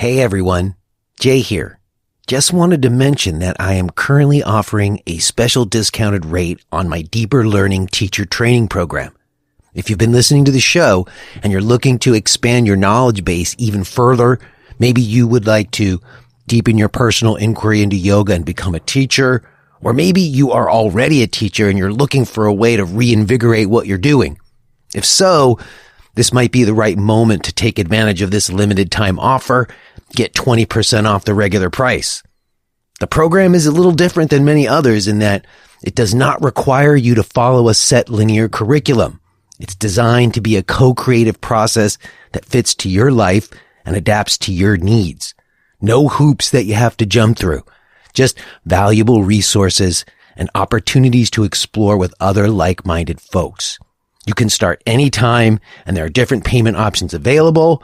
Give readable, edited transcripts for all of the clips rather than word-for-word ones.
Hey everyone, Jay here. Just wanted to mention that I am currently offering a special discounted rate on my Deeper Learning Teacher Training Program. If you've been listening to the show and you're looking to expand your knowledge base even further, maybe you would like to deepen your personal inquiry into yoga and become a teacher, or maybe you are already a teacher and you're looking for a way to reinvigorate what you're doing. If so, this might be the right moment to take advantage of this limited time offer. Get 20% off the regular price. The program is a little different than many others in that it does not require you to follow a set linear curriculum. It's designed to be a co-creative process that fits to your life and adapts to your needs. No hoops that you have to jump through. Just valuable resources and opportunities to explore with other like-minded folks. You can start anytime, and there are different payment options available.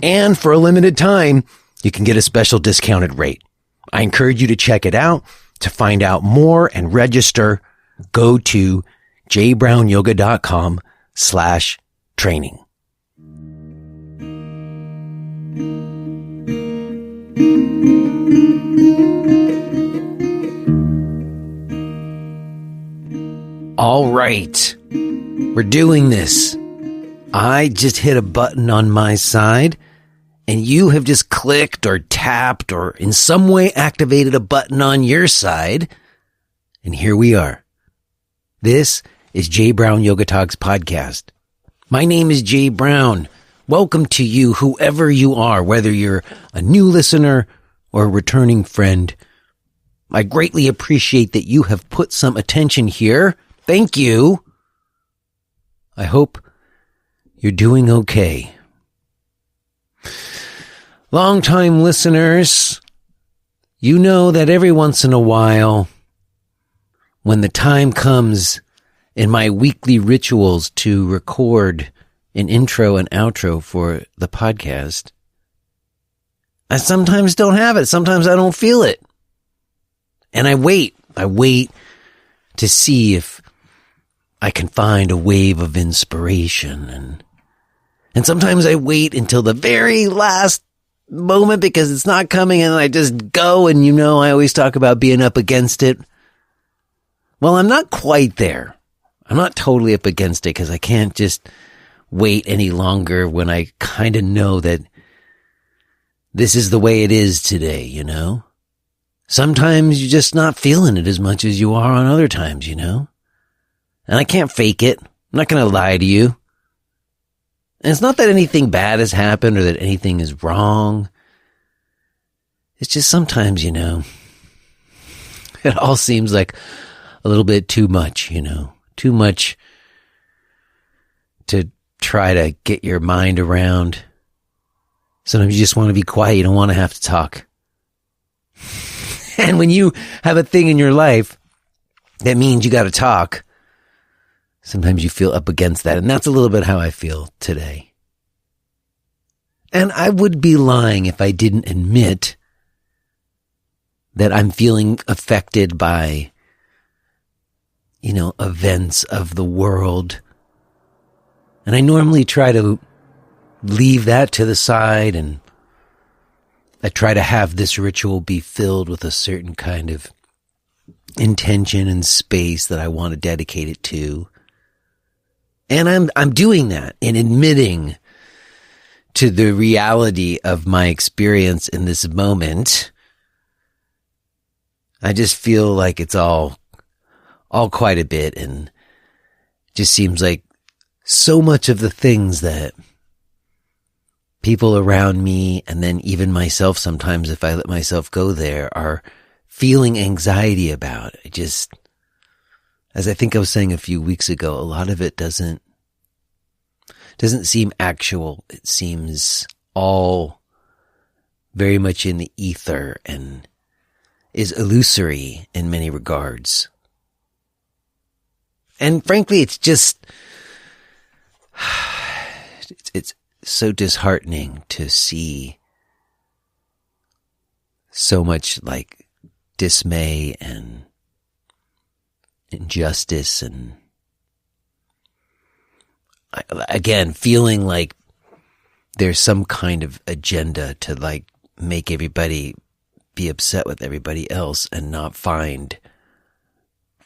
And for a limited time, you can get a special discounted rate. I encourage you to check it out. To find out more and register, go to jbrownyoga.com/training. All right. We're doing this. I just hit a button on my side, and you have just clicked or tapped or in some way activated a button on your side. And here we are. This is Jay Brown Yoga Talks podcast. My name is Jay Brown. Welcome to you, whoever you are, whether you're a new listener or a returning friend. I greatly appreciate that you have put some attention here. Thank you. I hope you're doing okay. Long-time listeners, you know that every once in a while, when the time comes in my weekly rituals to record an intro and outro for the podcast, I sometimes don't have it. Sometimes I don't feel it. And I wait to see if I can find a wave of inspiration. And sometimes I wait until the very last moment because it's not coming and I just go, and you know I always talk about being up against it. Well, I'm not quite there. I'm not totally up against it because I can't just wait any longer when I kind of know that this is the way it is today, you know? Sometimes you're just not feeling it as much as you are on other times, you know? And I can't fake it. I'm not going to lie to you. And it's not that anything bad has happened or that anything is wrong. It's just sometimes, you know, it all seems like a little bit too much, you know, too much to try to get your mind around. Sometimes you just want to be quiet. You don't want to have to talk. And when you have a thing in your life that means you got to talk, sometimes you feel up against that. And that's a little bit how I feel today. And I would be lying if I didn't admit that I'm feeling affected by, you know, events of the world. And I normally try to leave that to the side, and I try to have this ritual be filled with a certain kind of intention and space that I want to dedicate it to. And I'm doing that and admitting to the reality of my experience in this moment. I just feel like it's all quite a bit, and just seems like so much of the things that people around me, and then even myself sometimes if I let myself go there, are feeling anxiety about. As I think I was saying a few weeks ago, a lot of it doesn't seem actual. It seems all very much in the ether and is illusory in many regards. And frankly, it's so disheartening to see so much like dismay and injustice, and again, feeling like there's some kind of agenda to like make everybody be upset with everybody else and not find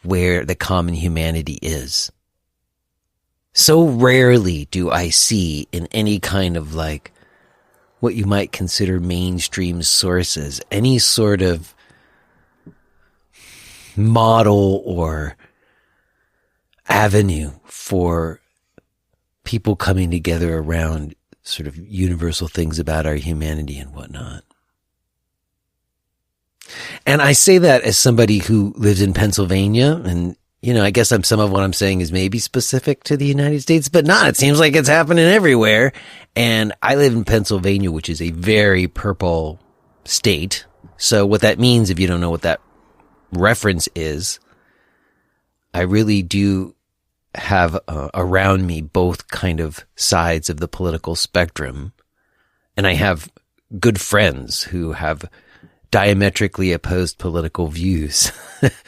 where the common humanity is. So rarely do I see in any kind of like what you might consider mainstream sources any sort of model or avenue for people coming together around sort of universal things about our humanity and whatnot. And I say that as somebody who lives in Pennsylvania, and I guess some of what I'm saying is maybe specific to the United States, but not. It seems like it's happening everywhere. And I live in Pennsylvania, which is a very purple state. So what that means, if you don't know what that reference is, I really do have around me both kind of sides of the political spectrum. And I have good friends who have diametrically opposed political views,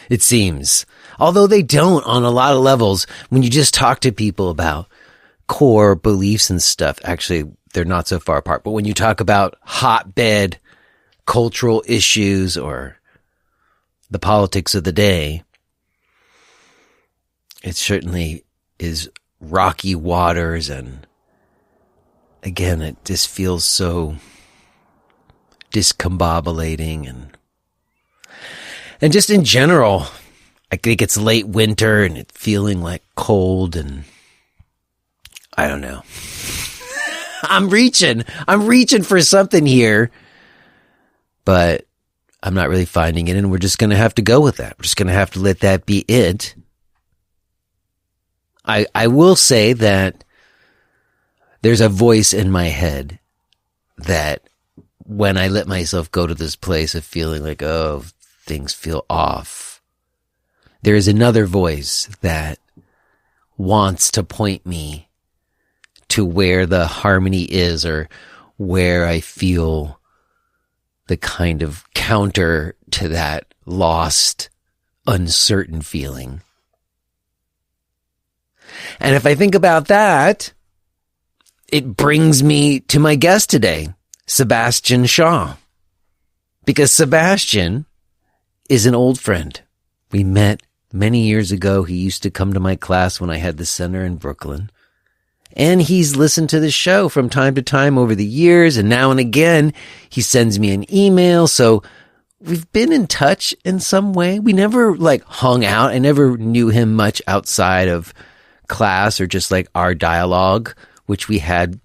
it seems. Although they don't on a lot of levels. When you just talk to people about core beliefs and stuff, actually, they're not so far apart. But when you talk about hotbed cultural issues or the politics of the day, it certainly is rocky waters. And again, it just feels so discombobulating and just in general, I think it's late winter and it's feeling like cold and I don't know. I'm reaching for something here, but I'm not really finding it, and we're just going to have to go with that. We're just going to have to let that be it. I will say that there's a voice in my head that when I let myself go to this place of feeling like, oh, things feel off, there is another voice that wants to point me to where the harmony is, or where I feel the kind of counter to that lost, uncertain feeling. And if I think about that, it brings me to my guest today, Sebastian Shaw. Because Sebastian is an old friend. We met many years ago. He used to come to my class when I had the center in Brooklyn. And he's listened to the show from time to time over the years. And now and again, he sends me an email. So we've been in touch in some way. We never hung out. I never knew him much outside of class or just our dialogue, which we had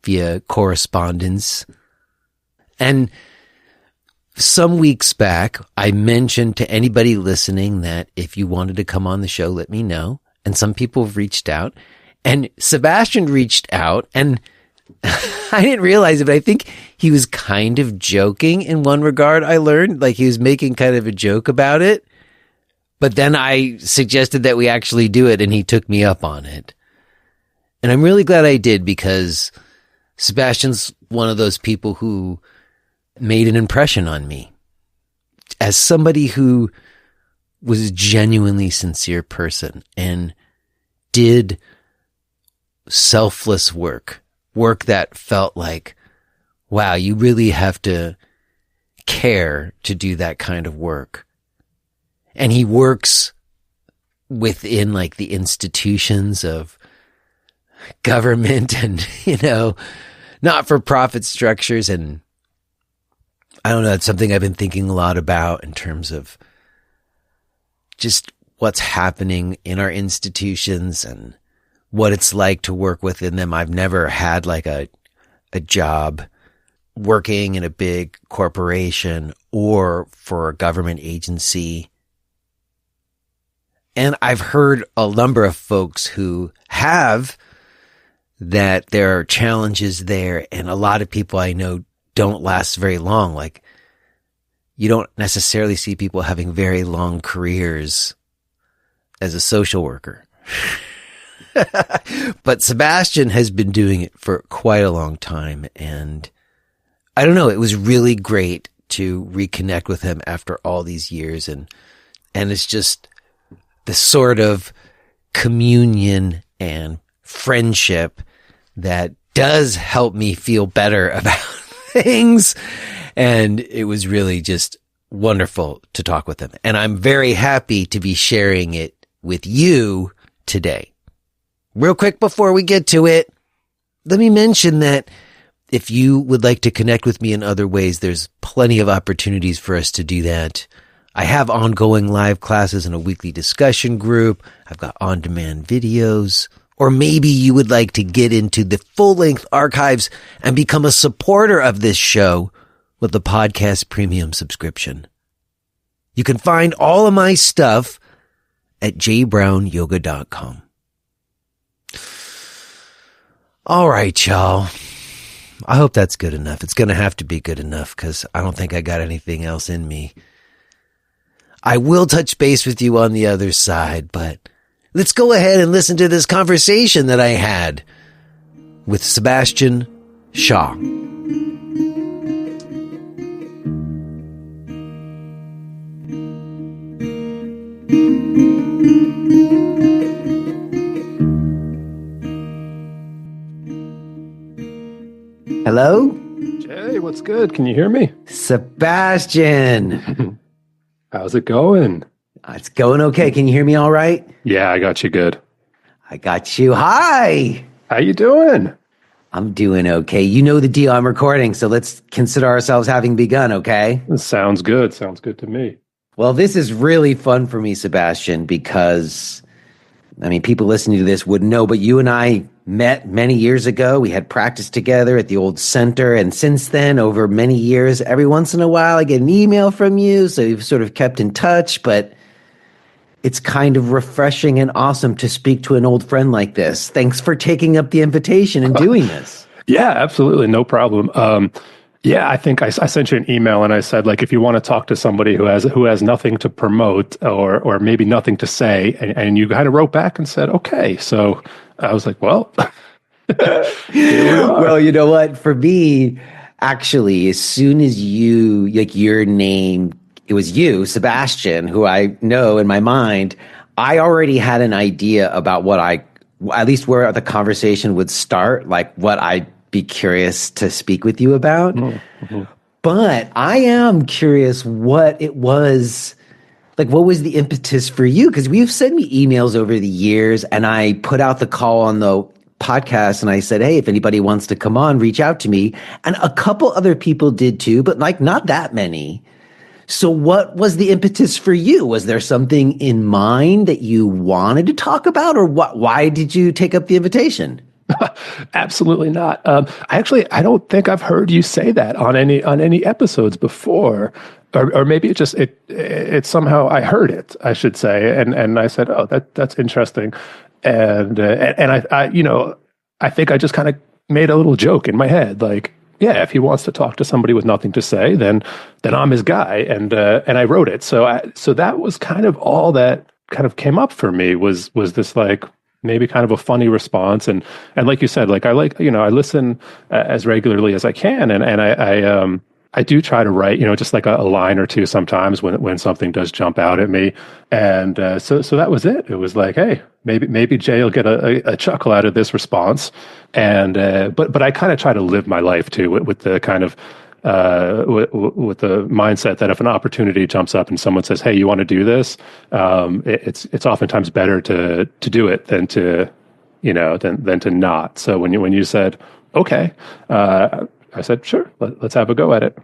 via correspondence. And some weeks back, I mentioned to anybody listening that if you wanted to come on the show, let me know. And some people have reached out. And Sebastian reached out, and I didn't realize it, but I think he was kind of joking in one regard. I learned he was making kind of a joke about it. But then I suggested that we actually do it, and he took me up on it. And I'm really glad I did, because Sebastian's one of those people who made an impression on me as somebody who was a genuinely sincere person and did selfless work that felt like, wow, you really have to care to do that kind of work. And he works within the institutions of government and, not-for-profit structures. And I don't know, it's something I've been thinking a lot about in terms of just what's happening in our institutions and what it's like to work within them. I've never had a job working in a big corporation or for a government agency. And I've heard a number of folks who have that there are challenges there, and a lot of people I know don't last very long. You don't necessarily see people having very long careers as a social worker. But Sebastian has been doing it for quite a long time, and I don't know, it was really great to reconnect with him after all these years, and it's just the sort of communion and friendship that does help me feel better about things. And it was really just wonderful to talk with him. And I'm very happy to be sharing it with you today. Real quick before we get to it, let me mention that if you would like to connect with me in other ways, there's plenty of opportunities for us to do that. I have ongoing live classes and a weekly discussion group. I've got on-demand videos. Or maybe you would like to get into the full-length archives and become a supporter of this show with the podcast premium subscription. You can find all of my stuff at jbrownyoga.com. All right, y'all. I hope that's good enough. It's going to have to be good enough because I don't think I got anything else in me. I will touch base with you on the other side, but let's go ahead and listen to this conversation that I had with Sebastian Shaw. Hello? Jay, what's good? Can you hear me? Sebastian. How's it going? It's going okay. Can you hear me all right? Yeah, I got you good. I got you. Hi. How you doing? I'm doing okay. You know the deal. I'm recording, so let's consider ourselves having begun, okay? Sounds good. Sounds good to me. Well, this is really fun for me, Sebastian, because, people listening to this wouldn't know, but you and I met many years ago. We had practice together at the old center, and since then, over many years, every once in a while, I get an email from you, so you've sort of kept in touch, but it's kind of refreshing and awesome to speak to an old friend like this. Thanks for taking up the invitation and doing this. Yeah, absolutely. No problem. I think I sent you an email and I said, like, if you want to talk to somebody who has nothing to promote or maybe nothing to say, and you kind of wrote back and said, okay. So I was like, well, well, you know what? For me, actually, as soon as you, like your name, it was you, Sebastian, who I know in my mind, I already had an idea about at least where the conversation would start, like what I'd be curious to speak with you about. Mm-hmm. But I am curious what it was, like what was the impetus for you? Because you've sent me emails over the years and I put out the call on the podcast and I said, hey, if anybody wants to come on, reach out to me. And a couple other people did too, but like not that many. So what was the impetus for you? Was there something in mind that you wanted to talk about, or why did you take up the invitation? Absolutely not. I don't think I've heard you say that on any episodes before, or maybe it somehow I heard it, I should say, and I said, oh, that's interesting, and I think I just kind of made a little joke in my head, like, yeah, if he wants to talk to somebody with nothing to say, then I'm his guy, and I wrote it. So that was kind of all that kind of came up for me was this like maybe kind of a funny response, and like you said, like I listen as regularly as I can, and I do try to write, just like a line or two sometimes when something does jump out at me, and so that was it. It was like, hey, maybe Jay will get a chuckle out of this response, and but I kind of try to live my life too with the kind of with the mindset that if an opportunity jumps up and someone says, hey, you want to do this, it's oftentimes better to do it than to than to not. So when you said okay, I said, sure, let's have a go at it.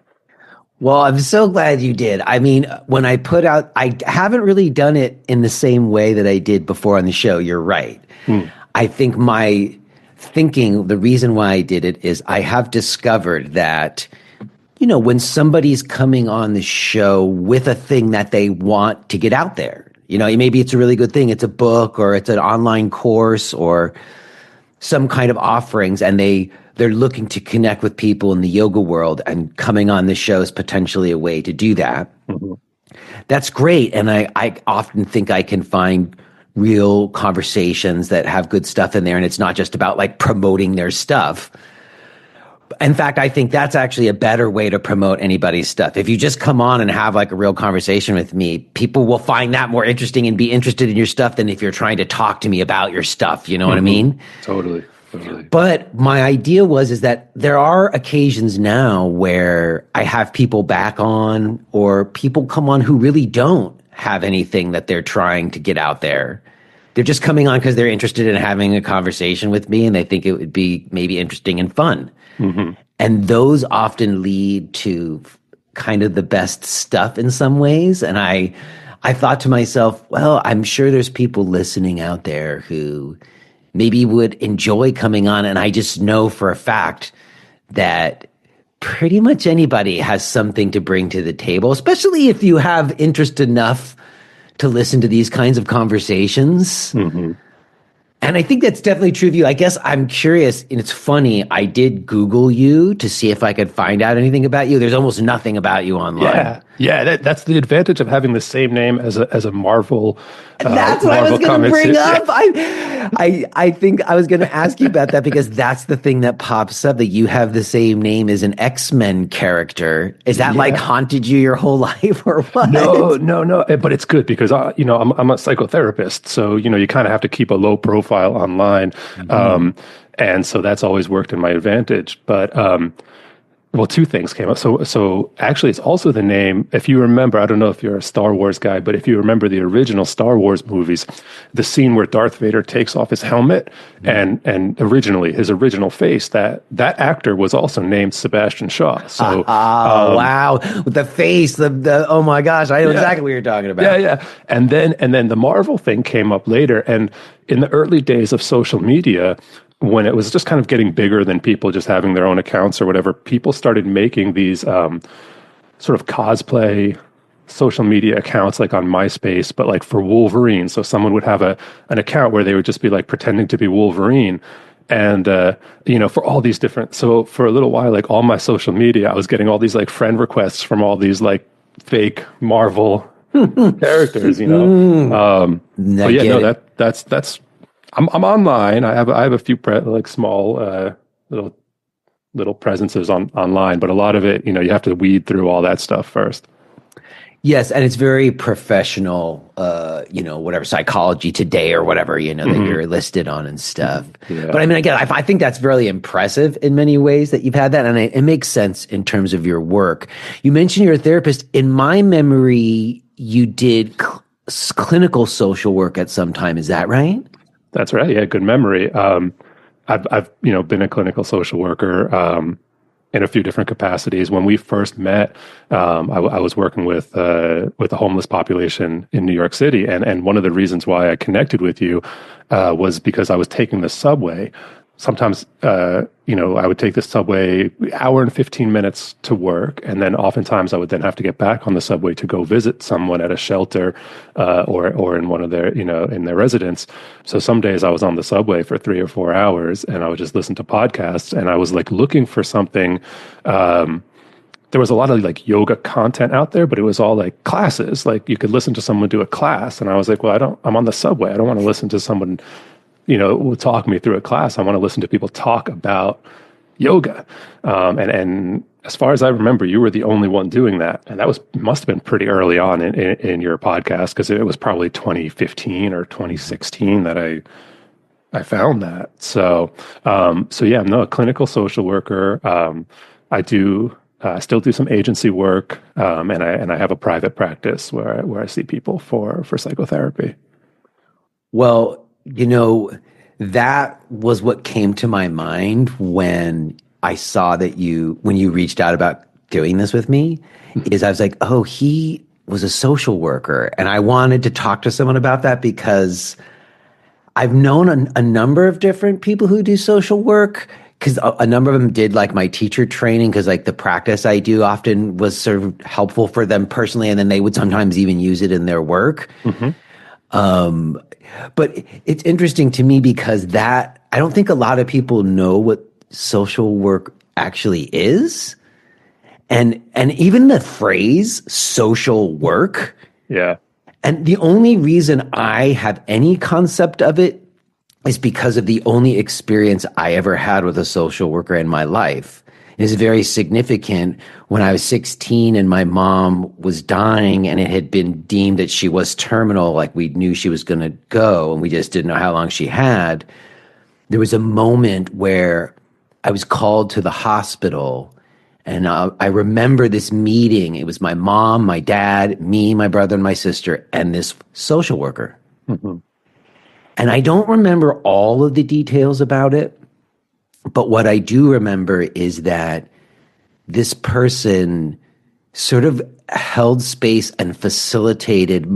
Well, I'm so glad you did. I mean, when I put out, I haven't really done it in the same way that I did before on the show. You're right. I think my thinking, the reason why I did it is I have discovered that, when somebody's coming on the show with a thing that they want to get out there, maybe it's a really good thing. It's a book or it's an online course or some kind of offerings, and they're looking to connect with people in the yoga world, and coming on this show is potentially a way to do that. Mm-hmm. That's great. And I often think I can find real conversations that have good stuff in there, and it's not just about like promoting their stuff. In fact, I think that's actually a better way to promote anybody's stuff. If you just come on and have like a real conversation with me, people will find that more interesting and be interested in your stuff than if you're trying to talk to me about your stuff. You know what I mean? Totally. Totally. But my idea is that there are occasions now where I have people back on, or people come on who really don't have anything that they're trying to get out there. They're just coming on because they're interested in having a conversation with me, and they think it would be maybe interesting and fun. Mm-hmm. And those often lead to kind of the best stuff in some ways. And I thought to myself, well, I'm sure there's people listening out there who maybe would enjoy coming on. And I just know for a fact that pretty much anybody has something to bring to the table, especially if you have interest enough to listen to these kinds of conversations. Mm-hmm. And I think that's definitely true of you. I guess I'm curious, and it's funny, I did Google you to see if I could find out anything about you. There's almost nothing about you online. Yeah. That's the advantage of having the same name as a Marvel. That's what I was going to bring up. I think I was going to ask you about that, because that's the thing that pops up, that you have the same name as an X-Men character. Is that like haunted you your whole life, or what? No. But it's good because I'm a psychotherapist, so you kind of have to keep a low profile online, and so that's always worked in my advantage. But well, two things came up. So actually, it's also the name. If you remember, I don't know if you're a Star Wars guy, but if you remember the original Star Wars movies, the scene where Darth Vader takes off his helmet, and originally his original face, that actor was also named Sebastian Shaw. So wow, with the face, the oh my gosh, I know exactly what you're talking about. Yeah. And then the Marvel thing came up later, and in the early days of social media, when it was just kind of getting bigger than people just having their own accounts or whatever, people started making these sort of cosplay social media accounts, like on MySpace, but like for Wolverine. So someone would have an account where they would just be like pretending to be Wolverine. And, for all these different, so for a little while, like all my social media, I was getting all these like friend requests from all these like fake Marvel characters, but yeah, that's, I'm online. I have a few small little presences online, but a lot of it, you have to weed through all that stuff first. Yes, and it's very professional, whatever, Psychology Today or whatever, that you're listed on and stuff. Yeah. But I mean, again, I think that's really impressive in many ways that you've had that, and it makes sense in terms of your work. You mentioned you're a therapist. In my memory, you did clinical social work at some time. Is that right? That's right. Yeah, good memory. I've been a clinical social worker in a few different capacities. When we first met, I was working with the homeless population in New York City, and one of the reasons why I connected with you was because I was taking the subway. Sometimes, I would take the subway hour and 15 minutes to work, and then oftentimes I would then have to get back on the subway to go visit someone at a shelter or in one of their, in their residence. So some days I was on the subway for 3 or 4 hours, and I would just listen to podcasts, and I was like looking for something. There was a lot of like yoga content out there, but it was all like classes. Like you could listen to someone do a class, and I was like, well, I'm on the subway. I don't want to listen to someone will talk me through a class. I want to listen to people talk about yoga. And as far as I remember, you were the only one doing that. And that must have been pretty early on in your podcast, because it was probably 2015 or 2016 that I found that. So yeah, I'm a clinical social worker. I do still do some agency work, and I have a private practice where I see people for psychotherapy. Well, that was what came to my mind when I saw that when you reached out about doing this with me, is I was like, oh, he was a social worker. And I wanted to talk to someone about that, because I've known a number of different people who do social work, because a number of them did like my teacher training, because like the practice I do often was sort of helpful for them personally. And then they would sometimes even use it in their work. Mm-hmm. But it's interesting to me, because I don't think a lot of people know what social work actually is. And even the phrase social work. Yeah. And the only reason I have any concept of it is because of the only experience I ever had with a social worker in my life. It is very significant. When I was 16 and my mom was dying, and it had been deemed that she was terminal, like we knew she was going to go, and we just didn't know how long she had. there was a moment where I was called to the hospital, and I remember this meeting. It was my mom, my dad, me, my brother, and my sister, and this social worker. Mm-hmm. And I don't remember all of the details about it, but what I do remember is that this person sort of held space and facilitated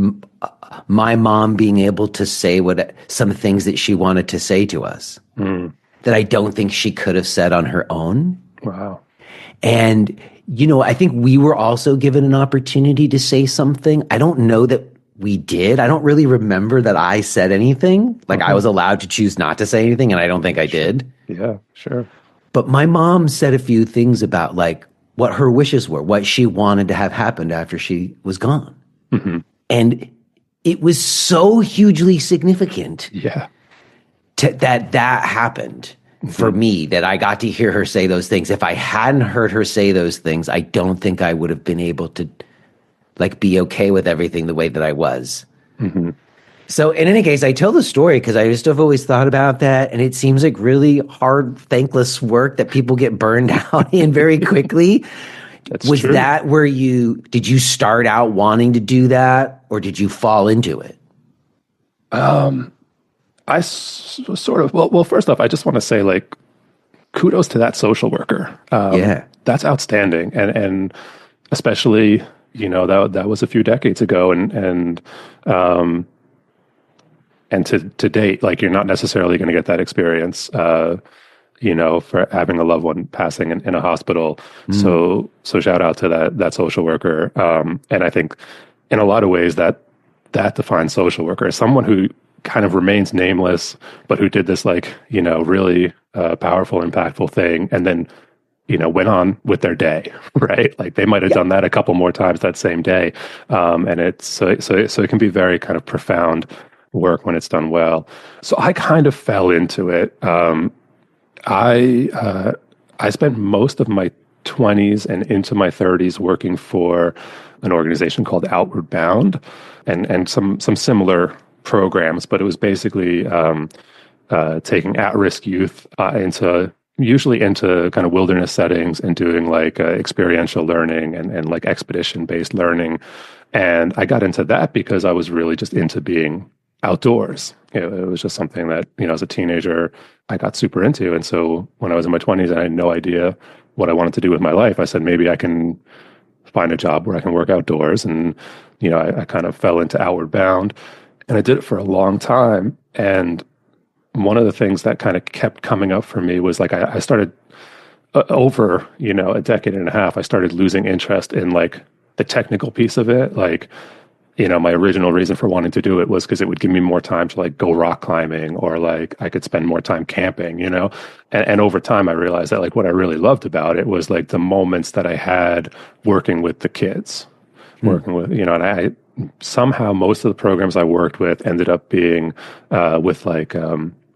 my mom being able to say some things that she wanted to say to us that I don't think she could have said on her own. Wow. And, I think we were also given an opportunity to say something. I don't know that we did. I don't really remember that I said anything. Like I was allowed to choose not to say anything, and I don't think I did. Yeah, sure. But my mom said a few things about like what her wishes were, what she wanted to have happened after she was gone. Mm-hmm. And it was so hugely significant that happened for me, that I got to hear her say those things. If I hadn't heard her say those things, I don't think I would have been able to like be okay with everything the way that I was. Mm-hmm. So in any case, I tell the story because I just have always thought about that. And it seems like really hard, thankless work that people get burned out in very quickly. Was true. that where did you start out wanting to do that, or did you fall into it? I sort of, well, first off, I just want to say like, kudos to that social worker. That's outstanding. And especially, that was a few decades ago, and to date, like you're not necessarily going to get that experience, for having a loved one passing in a hospital. So shout out to that social worker. And I think in a lot of ways that defines social worker as someone who kind of remains nameless, but who did this like, really powerful, impactful thing. And then, went on with their day, right? Like they might've done that a couple more times that same day. And it's, so it can be very kind of profound work when it's done well. So I kind of fell into it. I spent most of my 20s and into my 30s working for an organization called Outward Bound and some similar programs, but it was basically taking at-risk youth usually into kind of wilderness settings and doing like experiential learning and like expedition-based learning. And I got into that because I was really just into being outdoors. It was just something that, as a teenager, I got super into. And so when I was in my 20s and I had no idea what I wanted to do with my life, I said, maybe I can find a job where I can work outdoors. And, I kind of fell into Outward Bound, and I did it for a long time. And one of the things that kind of kept coming up for me was like, I started over, a decade and a half, I started losing interest in like the technical piece of it. Like, my original reason for wanting to do it was because it would give me more time to like go rock climbing, or like I could spend more time camping, and over time I realized that like what I really loved about it was like the moments that I had working with the kids, working with, and I somehow most of the programs I worked with ended up being with like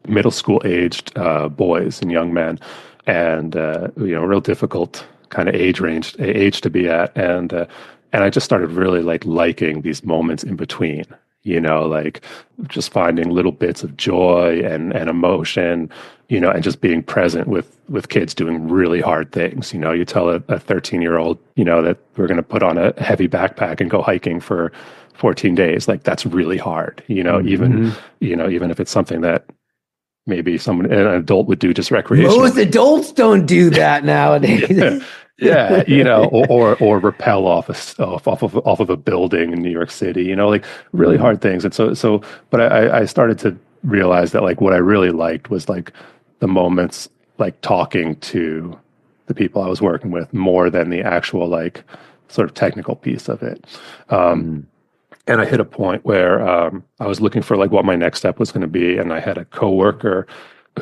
middle school aged boys and young men, and real difficult kind of age to be at. And I just started really like liking these moments in between, like just finding little bits of joy and emotion, and just being present with kids doing really hard things. You tell a 13-year-old, that we're going to put on a heavy backpack and go hiking for 14 days. Like that's really hard, even if it's something that maybe an adult would do just recreationally. Most adults don't do that nowadays. Yeah, or rappel off of a building in New York City, like really hard things. And so, but I started to realize that like what I really liked was like the moments like talking to the people I was working with more than the actual like sort of technical piece of it. And I hit a point where I was looking for like what my next step was going to be, and I had a coworker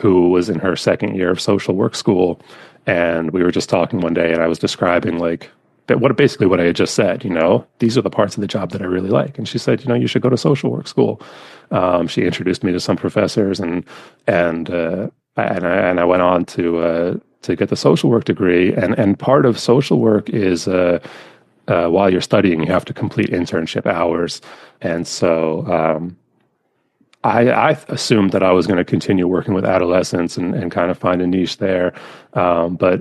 who was in her second year of social work school. And we were just talking one day, and I was describing like that basically what I had just said. These are the parts of the job that I really like. And she said, you should go to social work school. She introduced me to some professors, and I went on to get the social work degree. And part of social work is while you're studying, you have to complete internship hours. And so I assumed that I was going to continue working with adolescents and kind of find a niche there. But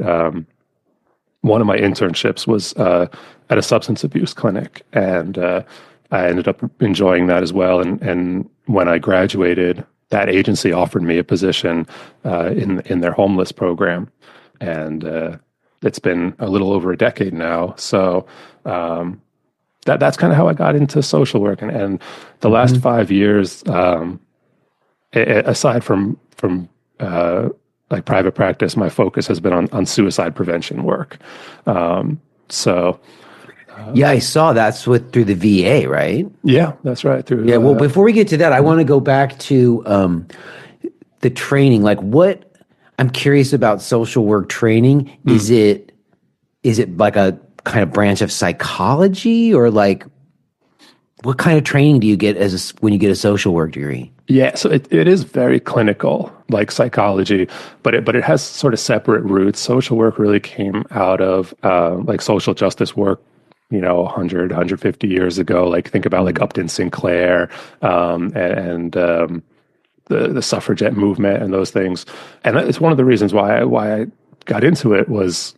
one of my internships was at a substance abuse clinic, and I ended up enjoying that as well. And when I graduated, that agency offered me a position in their homeless program, and it's been a little over a decade now. So that's kind of how I got into social work, and the last 5 years, aside from like private practice, my focus has been on suicide prevention work. So Yeah, I saw that's through the VA, right? yeah, that's right. Through Yeah. Well, before we get to that, I want to go back to the training. Like, what I'm curious about social work training. Is it like a kind of branch of psychology, or like what kind of training do you get when you get a social work degree? Yeah, so it is very clinical, like psychology, but it has sort of separate roots. Social work really came out of like social justice work, 150 years ago. Like think about like Upton Sinclair and the suffragette movement and those things. And it's one of the reasons why I got into it was,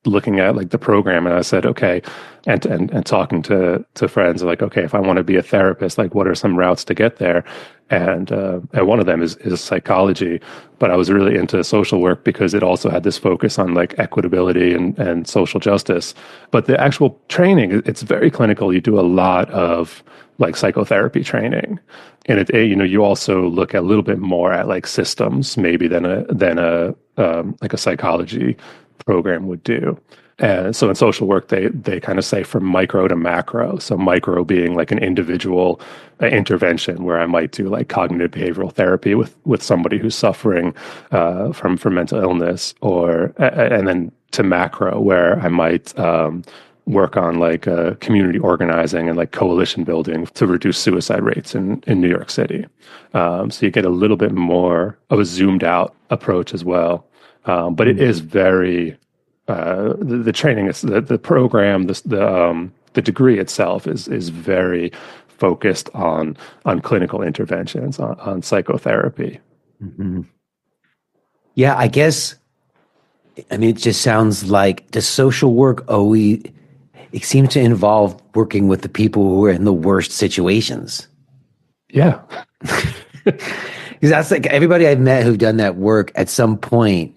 looking at like the program, and I said, okay, and talking to friends like, okay, if I want to be a therapist, like what are some routes to get there? And one of them is psychology, but I was really into social work because it also had this focus on like equitability and social justice. But the actual training, it's very clinical. You do a lot of like psychotherapy training, and you also look a little bit more at like systems maybe than a like a psychology program would do. And so in social work, they kind of say from micro to macro. So micro being like an individual intervention where I might do like cognitive behavioral therapy with somebody who's suffering from mental illness, and then to macro where I might work on like community organizing and like coalition building to reduce suicide rates in New York City. So you get a little bit more of a zoomed out approach as well. But it is very the training is the program, the degree itself is very focused on clinical interventions, on psychotherapy. Mm-hmm. Yeah, I guess. I mean, it just sounds like the social work always. It seems to involve working with the people who are in the worst situations. Yeah, because that's like everybody I've met who've done that work at some point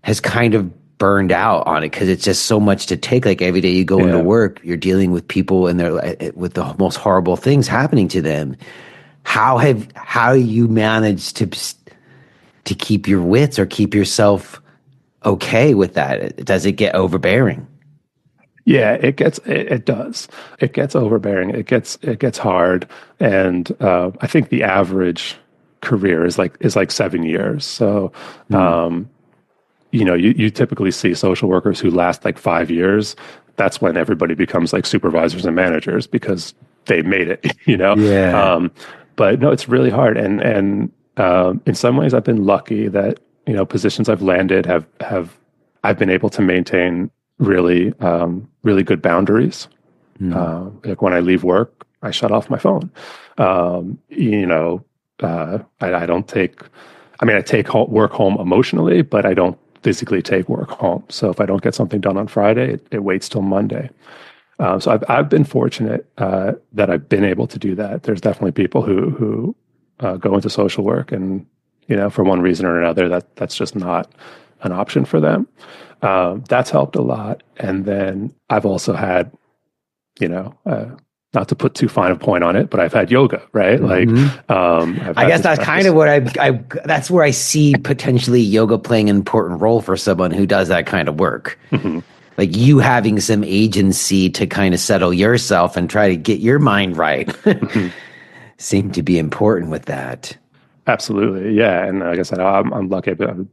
has kind of burned out on it because it's just so much to take. Like every day you go into work, you're dealing with people and they're with the most horrible things happening to them. How you managed to keep your wits or keep yourself okay with that? Does it get overbearing? Yeah, it does. It gets overbearing. It gets hard, and I think the average career is like 7 years. So. You typically see social workers who last like 5 years. That's when everybody becomes like supervisors and managers because they made it, Yeah. But no, it's really hard. And in some ways I've been lucky that, positions I've landed have I've been able to maintain really, really good boundaries. Like when I leave work, I shut off my phone. I don't take, I take work home emotionally, but I don't physically take work home. So if I don't get something done on Friday, it waits till Monday. So I've been fortunate that I've been able to do that. There's definitely people who go into social work and, for one reason or another, that's just not an option for them. That's helped a lot. And then I've also had, not to put too fine a point on it, but I've had yoga, right? Like, I guess that's kind of what that's where I see potentially yoga playing an important role for someone who does that kind of work. Mm-hmm. Like you having some agency to kind of settle yourself and try to get your mind right seem to be important with that. Absolutely. Yeah. And like I said, I'm lucky. I've been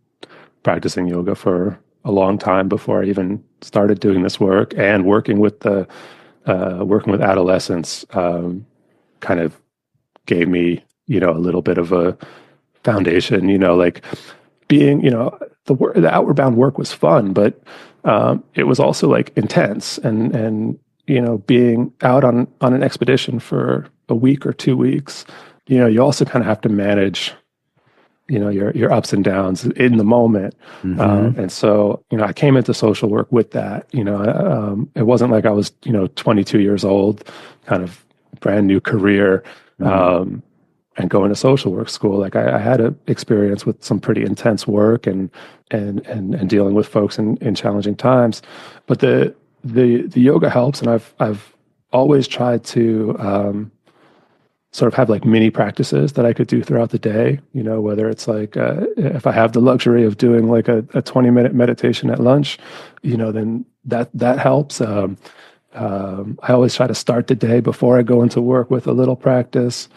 practicing yoga for a long time before I even started doing this work, and working with adolescents kind of gave me, a little bit of a foundation, like being, the outward bound work was fun, but it was also like intense, and being out on an expedition for a week or 2 weeks, you also kind of have to manage, your ups and downs in the moment. Mm-hmm. And so, I came into social work with that. It wasn't like I was, 22 years old, kind of brand new career, and going to social work school. Like I had an experience with some pretty intense work and dealing with folks in challenging times. But the yoga helps, and I've always tried to sort of have like mini practices that I could do throughout the day, whether it's like, if I have the luxury of doing like a 20-minute meditation at lunch, then that helps. I always try to start the day before I go into work with a little practice.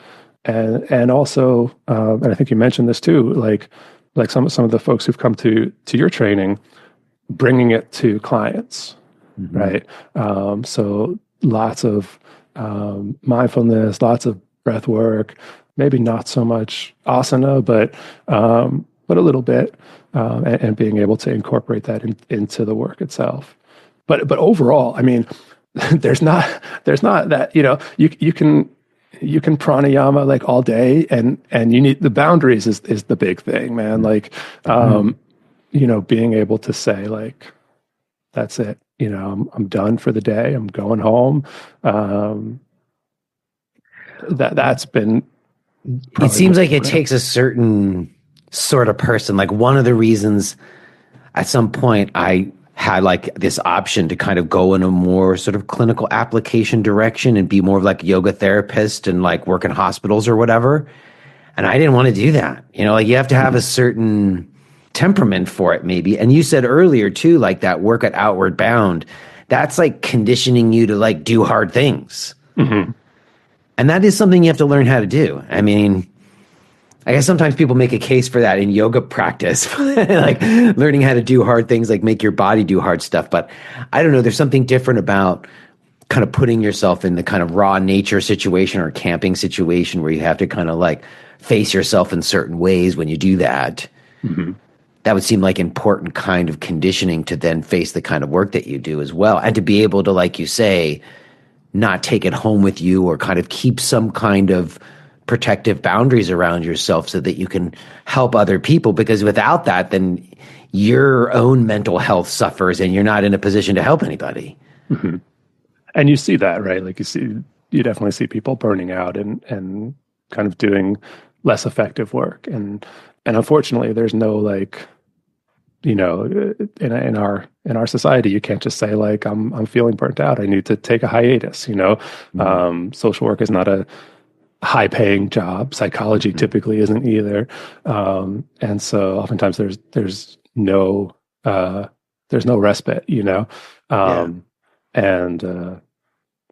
And also, and I think you mentioned this too, like some of the folks who've come to your training, bringing it to clients, right? So lots of mindfulness, lots of breath work, maybe not so much asana, but a little bit, and being able to incorporate that into the work itself. But overall, I mean, there's not that, you can pranayama like all day, and you need the boundaries is the big thing, man. Like, being able to say like, that's it. I'm done for the day. I'm going home. That's been It probably seems like it what takes a certain sort of person. Like one of the reasons at some point I had like this option to kind of go in a more sort of clinical application direction and be more of like a yoga therapist and like work in hospitals or whatever. And I didn't want to do that. Like you have to have a certain temperament for it maybe. And you said earlier too, like that work at Outward Bound, that's like conditioning you to like do hard things. And that is something you have to learn how to do. I mean, I guess sometimes people make a case for that in yoga practice, like learning how to do hard things, like make your body do hard stuff. But I don't know, there's something different about kind of putting yourself in the kind of raw nature situation or camping situation where you have to kind of like face yourself in certain ways when you do that. That would seem like important kind of conditioning to then face the kind of work that you do as well. And to be able to, like you say, not take it home with you or kind of keep some kind of protective boundaries around yourself so that you can help other people, because without that, then your own mental health suffers and you're not in a position to help anybody. And you see that, right? Like you definitely see people burning out and kind of doing less effective work. And unfortunately, there's no like, in our society, you can't just say like, I'm feeling burnt out, I need to take a hiatus. Social work is not a high paying job. Psychology typically isn't either. And so oftentimes there's no respite,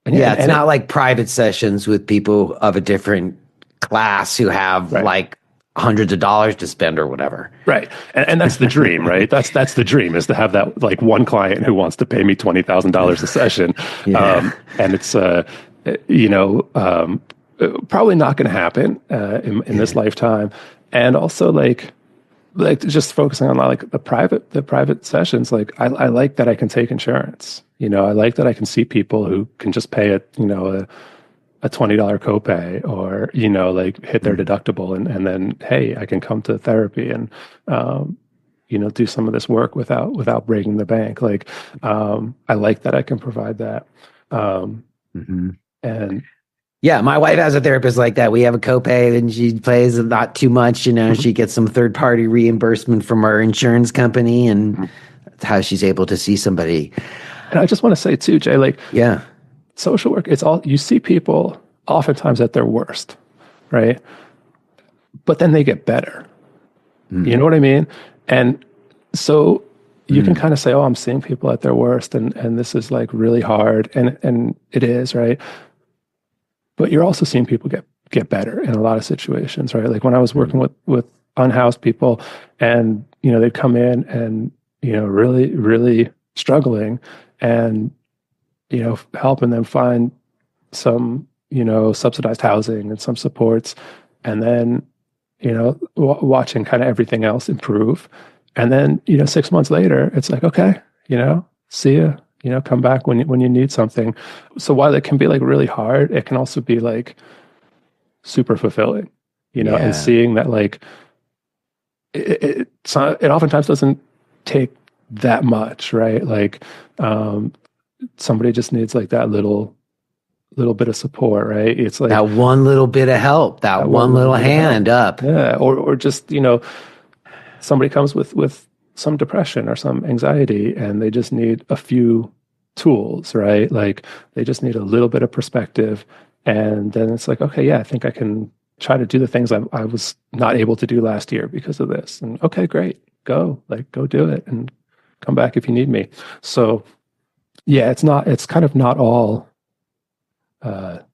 It's not like private sessions with people of a different class who have like hundreds of dollars to spend or whatever. Right. And that's the dream, right? That's the dream, is to have that like one client who wants to pay me $20,000 a session. And it's, probably not going to happen in this lifetime. And also like just focusing on like the private sessions. Like I like that I can take insurance. I like that I can see people who can just pay a $20 copay, or like hit their deductible, and then hey, I can come to therapy and do some of this work without breaking the bank. Like I like that I can provide that. And yeah, my wife has a therapist like that. We have a copay and she pays not too much, she gets some third party reimbursement from our insurance company, and that's how she's able to see somebody. And I just want to say too, Jay, like, social work, it's all, you see people oftentimes at their worst, right? But then they get better. You know what I mean? And so you can kind of say, oh, I'm seeing people at their worst, and this is like really hard. And it is, right? But you're also seeing people get better in a lot of situations, right? Like when I was working with unhoused people, and, they'd come in and, really, really struggling, and, helping them find some, subsidized housing and some supports, and then, watching kind of everything else improve. And then, 6 months later, it's like, okay, see ya, come back when you need something. So while it can be like really hard, it can also be like super fulfilling, and Yeah. seeing that like it oftentimes doesn't take that much, right? Like somebody just needs like that little bit of support, right? It's like That one little bit of help, that that one one little little bit of help. hand up. Yeah, or just somebody comes with some depression or some anxiety, and they just need a few tools, right? Like they just need a little bit of perspective, and then it's like, okay, yeah, I think I can try to do the things I was not able to do last year because of this. And okay, great, go do it, and come back if you need me. So yeah, it's kind of not all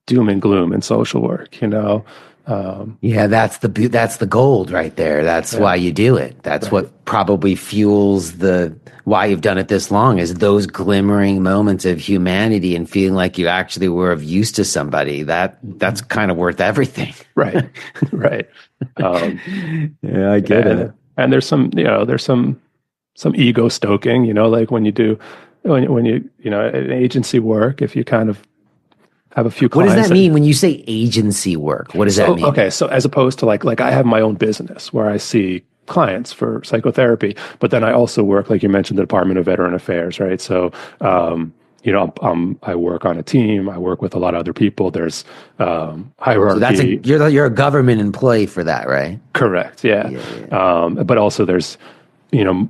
doom and gloom in social work, Yeah, that's the gold right there. That's Yeah, why you do it. That's right. what probably fuels the why you've done it this long is those glimmering moments of humanity and feeling like you actually were of use to somebody. That's kind of worth everything. Right, right. Yeah, I get And it. and there's some ego stoking, like when you do when you an agency work, if you kind of have a few What does clients that that mean when you say agency work? What does that so mean? okay, so as opposed to like I have my own business where I see clients for psychotherapy, but then I also work, like you mentioned, the Department of Veteran Affairs, right? So I work on a team. I work with a lot of other people. There's So that's hierarchy. you're a government employee for that, right? Correct. Yeah. Yeah, yeah. But also there's,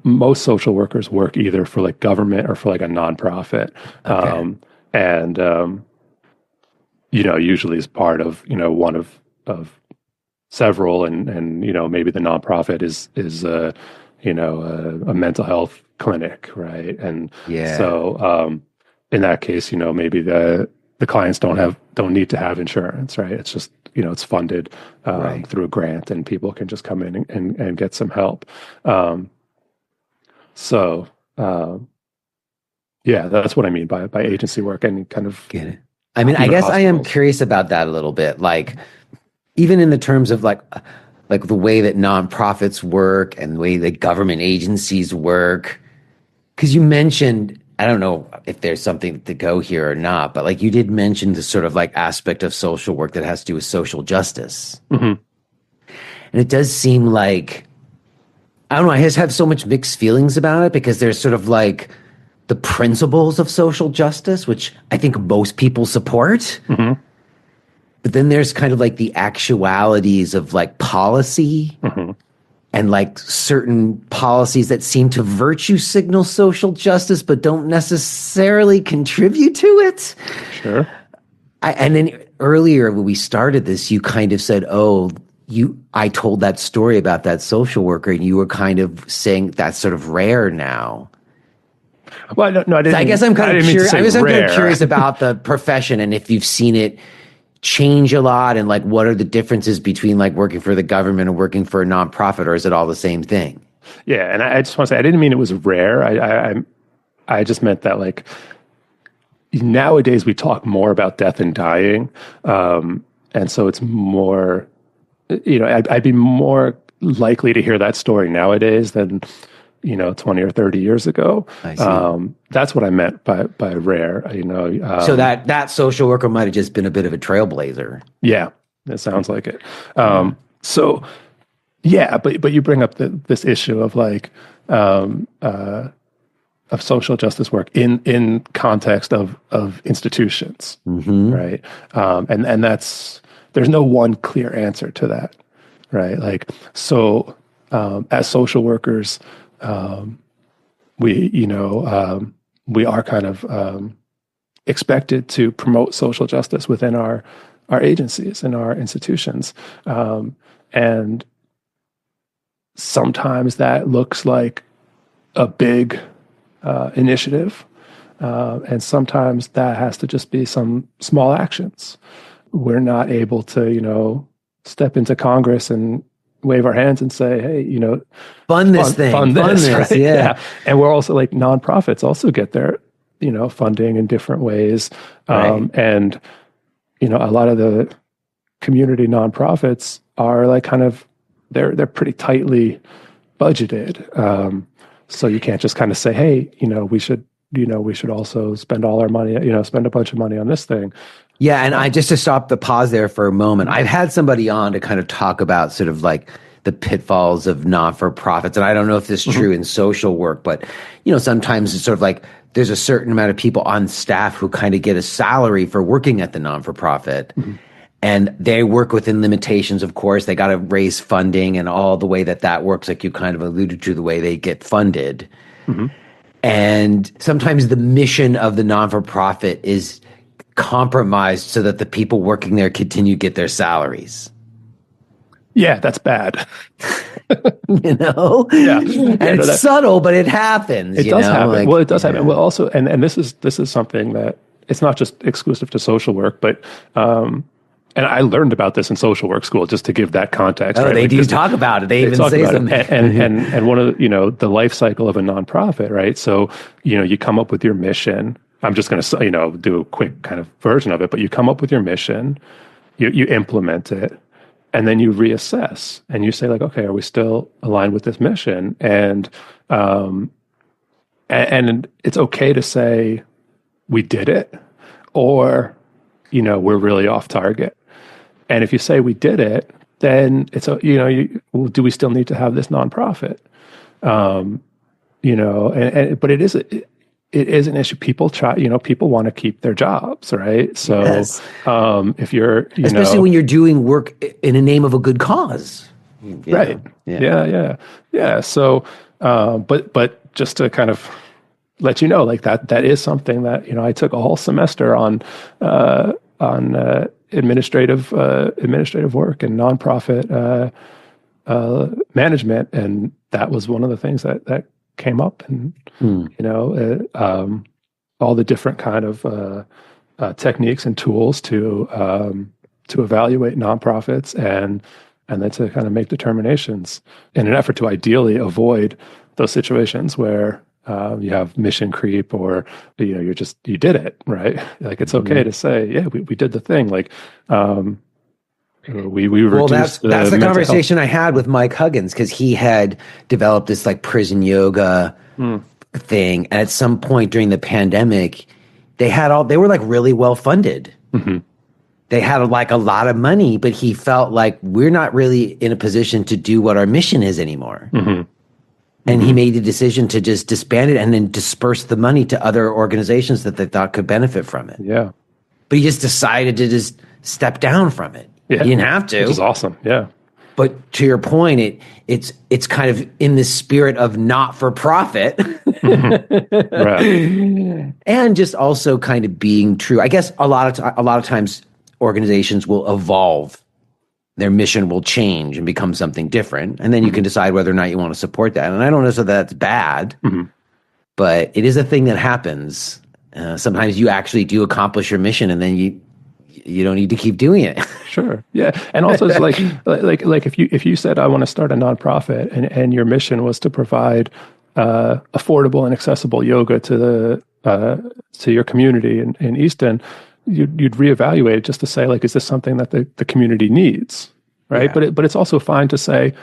most social workers work either for like government or for like a nonprofit. Okay. And, usually as part of, one of several and, maybe the nonprofit is a mental health clinic. Right. And Yeah. so, in that case, maybe the clients don't need to have insurance, right? It's just, it's funded Right. through a grant, and people can just come in and get some help. Um, so yeah, that's what I mean by agency work and kind of Get it. I mean, I even guess I am hospitals. curious about that a little bit. Like, even in the terms of like the way that nonprofits work and the way that government agencies work. Because you mentioned, I don't know if there's something to go here or not, but like you did mention the sort of like aspect of social work that has to do with social justice. Hmm. And it does seem like, I don't know, I just have so much mixed feelings about it because there's sort of like the principles of social justice, which I think most people support. Hmm. But then there's kind of like the actualities of like policy Hmm. and like certain policies that seem to virtue signal social justice, but don't necessarily contribute to it. Sure. And then earlier when we started this, you kind of said, "Oh, I told that story about that social worker, and you were kind of saying that's sort of rare now." Well, no, I So I guess didn't. I'm I kind of didn't mean to curious. say I'm kind of rare. curious about the profession and if you've seen it change a lot, and like what are the differences between like working for the government and working for a nonprofit, or is it all the same thing? Yeah, and I just want to say I didn't mean it was rare. I just meant that like nowadays we talk more about death and dying, and so it's more. I'd be more likely to hear that story nowadays than 20 or 30 years ago. I see. That's what I meant by rare. So that social worker might have just been a bit of a trailblazer. Yeah, it sounds like it. So yeah, but you bring up this issue of like of social justice work in context of institutions, right? And that's there's no one clear answer to that, right? Like so, as social workers, we we are kind of expected to promote social justice within our agencies and our institutions, and sometimes that looks like a big initiative, and sometimes that has to just be some small actions. We're not able to, step into Congress and wave our hands and say, "Hey, Fund this thing, fund fund this," this, right? yeah. Yeah, and we're also like nonprofits also get their, funding in different ways, Right. and a lot of the community nonprofits are like kind of they're pretty tightly budgeted. So you can't just kind of say, hey, we should also spend all our money, spend a bunch of money on this thing. Yeah, and I just to stop the pause there for a moment, I've had somebody on to kind of talk about sort of like the pitfalls of non-for-profits, and I don't know if this is true in social work, but sometimes it's sort of like there's a certain amount of people on staff who kind of get a salary for working at the non-for-profit, and they work within limitations. Of course, they got to raise funding and all the way that works, like you kind of alluded to, the way they get funded. And sometimes the mission of the non-for-profit is compromised so that the people working there continue to get their salaries. Yeah, that's bad. Yeah. And it's subtle, but it happens. It does happen. Well, it does happen. Well, also, and this is something that it's not just exclusive to social work, but and I learned about this in social work school, just to give that context. Oh, right? they do talk about it. They even say something. And one of the life cycle of a nonprofit, right? So you come up with your mission. I'm just going to do a quick kind of version of it, but you come up with your mission, you implement it, and then you reassess and you say like, okay, are we still aligned with this mission? And it's okay to say we did it, or we're really off target. And if you say we did it, then it's do we still need to have this nonprofit? But it is an issue. People people want to keep their jobs, right? So if you're, especially when you're doing work in the name of a good cause, right? Yeah. So, but just to kind of let you know, like that is something that I took a whole semester on administrative work and nonprofit management, and that was one of the things that came up, and all the different kind of techniques and tools to evaluate nonprofits and then to kind of make determinations in an effort to ideally avoid those situations where you have mission creep, or you did it, right? Like it's okay to say, yeah, we did the thing. Like we reduced that's the conversation health. I had with Mike Huggins, because he had developed this like prison yoga thing, and at some point during the pandemic, they were like really well funded. They had like a lot of money, but he felt like we're not really in a position to do what our mission is anymore. And he made the decision to just disband it and then disperse the money to other organizations that they thought could benefit from it. Yeah. But he just decided to just step down from it. Yeah. He didn't have to. Which is awesome. Yeah. But to your point, it's kind of in the spirit of not for profit. Right. And just also kind of being true. I guess a lot of times organizations will evolve. Their mission will change and become something different. And then you can decide whether or not you want to support that. And I don't know if that's bad, but it is a thing that happens. Sometimes you actually do accomplish your mission, and then you don't need to keep doing it. Sure. Yeah. And also it's like if you said, I want to start a nonprofit, and your mission was to provide affordable and accessible yoga to your community in Easton, you'd reevaluate it just to say, like, is this something that the community needs, right? Yeah. But it's also fine to say,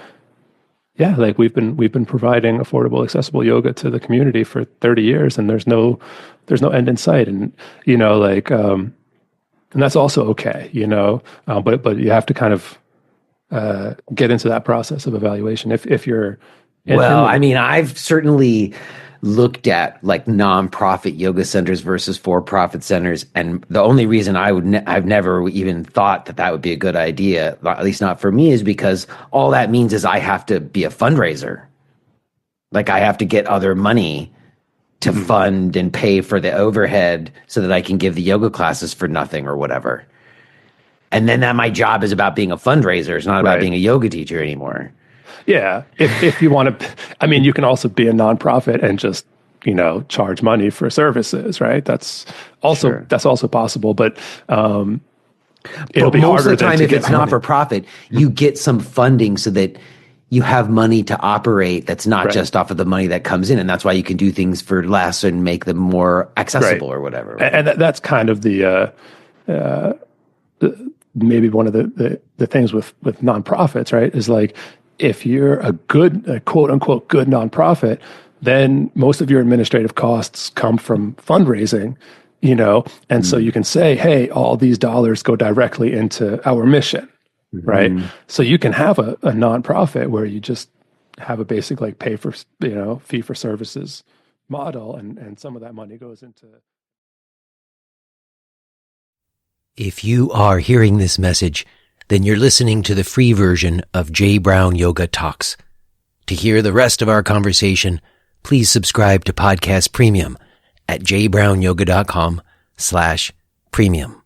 yeah, like we've been providing affordable, accessible yoga to the community for 30 years, and there's no end in sight, and and that's also okay, but you have to kind of get into that process of evaluation if you're. I mean, I've certainly looked at like nonprofit yoga centers versus for-profit centers, and the only reason I've never even thought that would be a good idea, at least not for me, is because all that means is I have to be a fundraiser. Like I have to get other money to fund and pay for the overhead so that I can give the yoga classes for nothing or whatever. And then that my job is about being a fundraiser. It's not about being a yoga teacher anymore. Yeah. If you want to, I mean, you can also be a nonprofit and just, charge money for services, right? That's also possible, but it'll be most harder of the time if it's money. not for profit, you get some funding so that you have money to operate that's not just off of the money that comes in, and that's why you can do things for less and make them more accessible or whatever. Right? And that's kind of the maybe one of the things with nonprofits, right? Is like if you're a quote unquote good nonprofit, then most of your administrative costs come from fundraising, And so you can say, hey, all these dollars go directly into our mission, right? So you can have a nonprofit where you just have a basic like pay for, fee for services model, and some of that money goes into. If you are hearing this message, then you're listening to the free version of J. Brown Yoga Talks. To hear the rest of our conversation, please subscribe to Podcast Premium at jbrownyoga.com/premium.